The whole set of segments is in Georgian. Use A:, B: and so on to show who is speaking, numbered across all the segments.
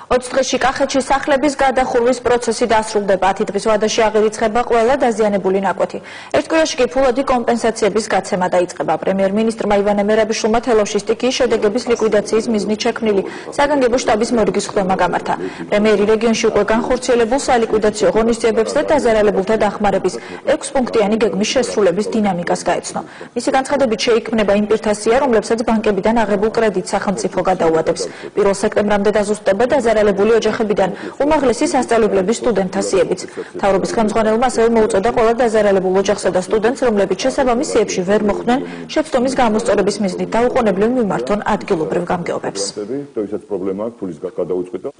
A: 20 დღეში კახეთში სახლების გადახურვის პროცესი დასრულდება. 10 დღის ვადაში აღირიცხება ყველა დაზიანებული ნაკვეთი. ერთ კვირაში კი ფულადი კომპენსაციების გაცემა დაიწყება. პრემიერ-მინისტრმა ივანე მერაბიშვილმა თელავში სტიქიის შედეგების ლიკვიდაციის მიზნით შექმნილი საგანგებო შტაბის მორგის ხდომა გამართა. პრემიერი რეგიონში უკვე განხორციელებულ სალიკვიდაციო ღონისძიებებს და დაზარალებულთა დახმარების 6 პუნქტიანი გეგმის შესრულების დინამიკას გაეცნო. მისი განცხადებით შეიქმნება იმ პირთა სია, რომლებსაც ბანკებიდან აღებულ კრედიტს სახელმწიფო გადაუადებს. 1 სექტემბრამდე დაზუსტება დაზარალებული ოჯახებიდან უმაღლესი სასწავლებლების სტუდენტთა სიებიც. მთავრობის ხელმძღვანელმა ასევე მოუწოდა ყველა დაზარალებულ ოჯახსა და სტუდენტს, რომლებიც შესაბამის სიებში ვერ მოხვდნენ, შეცდომის გამოსწორების მიზნით დაუყოვნებლივ მიმართონ ადგილობრივ გამგეობებს.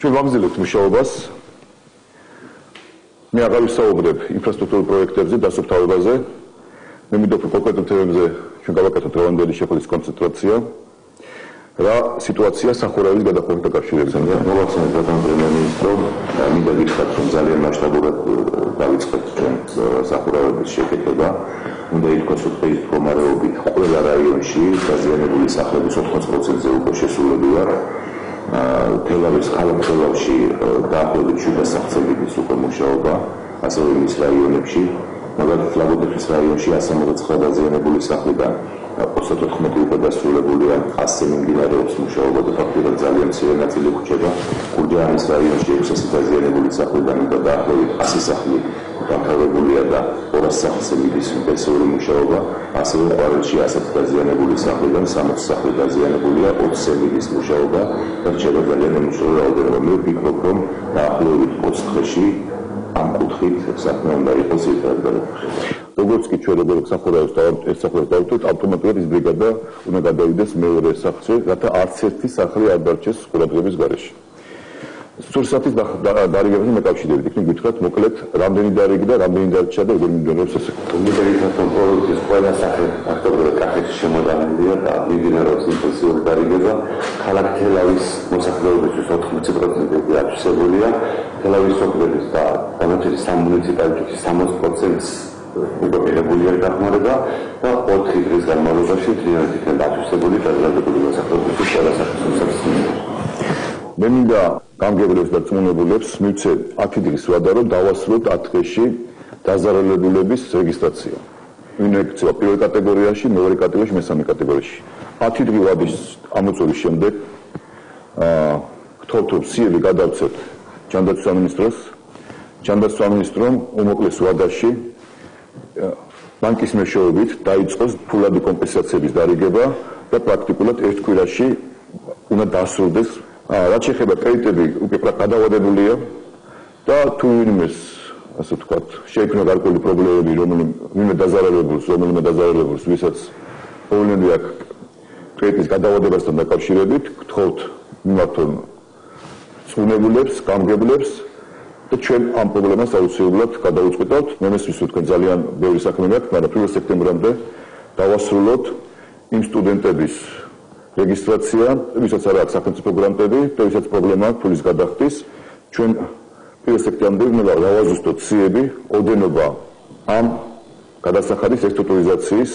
B: ჩვენ ვაგრძელებთ მუშაობას. მე აღარ ვისაუბრებ ინფრასტრუქტურულ პროექტებზე, დასუფთავებაზე. მე მინდა კონკრეტულ თემებზე ჩვენ გავაკეთოთ დღევანდელი შეხვედრის კონცენტრაცია. რა სიტუაცია სახურავის გადახურვის დაკავშირებით.
C: მოგახსენებთ ბატონ პრემიერ-მინისტრო, მინდა გითხრათ, რომ ძალიან მასშტაბურად დავიწყეთ ჩვენ სახურავების შეკეთება. უნდა ითქვას, რომ დღის მდგომარეობით ყველა რაიონში დაზიანებული სახლების 80%-ზე უკვე შესრულებულია. თელავის ქალაქ თელავში დაახლოებით 700 სახლების უკვე მუშაობა, ასევე მის რაიონებში. მაგალითად, ლაგოდეხის რაიონში 169 დაზიანებული სახლიდან 34 უკვე დასრულებულია, 100 მიმდინარეობს მუშაობა და ფაქტობრივად ძალიან მცირე ნაწილი ვრჩება. გურჯაანის რაიონში 600 დაზიანებული სახლიდან და დაახლოებით 100 სახლი დამთავრებულია და 200 სახლზე მიდის ინტენსიური მუშაობა. ასევე ყვარელში 100 დაზიანებული სახლიდან 60 სახლი დაზიანებულია, 20-ზე მიდის მუშაობა და რჩება ძალიან მნიშვნელოვანი რაოდენობა. მე ვფიქრობ, რომ დაახლოებით 20 დღეში ამ კუთხით საქმე უნდა იყოს ერთად.
B: როგორც კი ჩვენ როგორც სახურავის დავთვალოთ, ავტომატურად ის ბრიგადა უნდა გადავიდეს მეორე სახლში, რათა არც ერთი სახლი არ დარჩეს ყურადღების გარეშე. სურსათის დარიგებასთან მეკავშირებით, იქნებ გითხრათ, მოკლედ, რამდენი დარიგი და რამდენი დარჩა და როგორ მიმდინარეობს ეს.
C: პროდუქტის ყველა სახე ფაქტობრივად კახეთში შემოდანილია და მიმდინარეობს ინტენსიური დარიგება. ქალაქ თელავის მოსახლეობისთვის 80% აფიქსებულია. თელავის სოფლების და განათების სამ მუნიციპალიტეტში 60%-ს უკვე მიღებული არის დახმარება და 4 დღის განმავლობაში მთლიანად იქნება აფიქსებული დაზარალებული მოსახლეობისთვის ყველა სახის სურსათის.
B: მე მინდა გამგებლებს და წმუნებულებს მივცე 10 დღის ვადა, რომ დავასრულოთ 10 დღეში დაზარალებულების რეგისტრაცია. ვინმე იქცევა პირველ კატეგორიაში, მეორე კატეგორიაში, მესამე კატეგორიაში. 10 დღის ვადის ამოწურის შემდეგ გთხოვთ, რომ სიები გადავცეთ ჯანდაცვის სამინისტროს. ჯანდაცვის სამინისტრომ უმოკლეს ვადაში ბანკის მეშვეობით დაიწყოს ფულადი კომპენსაციების დარიგება და პრაქტიკულად ერთ კვირაში უნდა დასრულდეს. რაც შეეხება კრედიტები უკვე გადავადებულია და თუ ვინმეს ასე ვთქვათ შეიქმნა გარკვეული პრობლემები, რომელიმე დაზარალებულს, ვისაც პრობლემები აქვს კრედიტის გადავადებასთან დაკავშირებით, გთხოვთ მიმართონ წვნებულებს, გამგებლებს და ჩვენ ამ პრობლემას აუცილებლად გადავუწყვეტავთ. მე მესმის, რომ თქვენ ძალიან ბევრი საქმე გაქვთ, მაგრამ 1 სექტემბრამდე დავასრულოთ იმ სტუდენტების რეგისტრაცია, ვისაც არ აქვს სახელმწიფო გრანტები და ვისაც პრობლემა აქვს ფულის გადახდის. ჩვენ 1 სექტემბრამდე უნდა დავაზუსტოთ სიები, ოდენობა ამ გადასახადის რესტრუქტურიზაციის